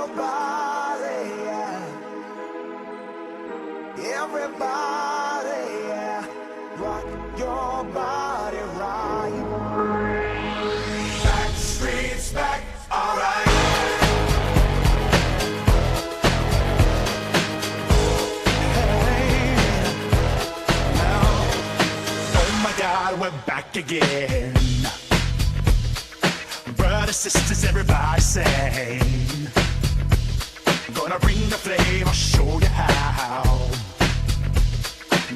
your body, yeah. Everybody, yeah. Rock your body right. Back streets back, alright. Hey, now, oh my God, we're back again. Brothers, sisters, everybody sing. Gonna bring the flame, I'll show you how.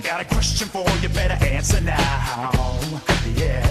Got a question for you, better answer now. Yeah.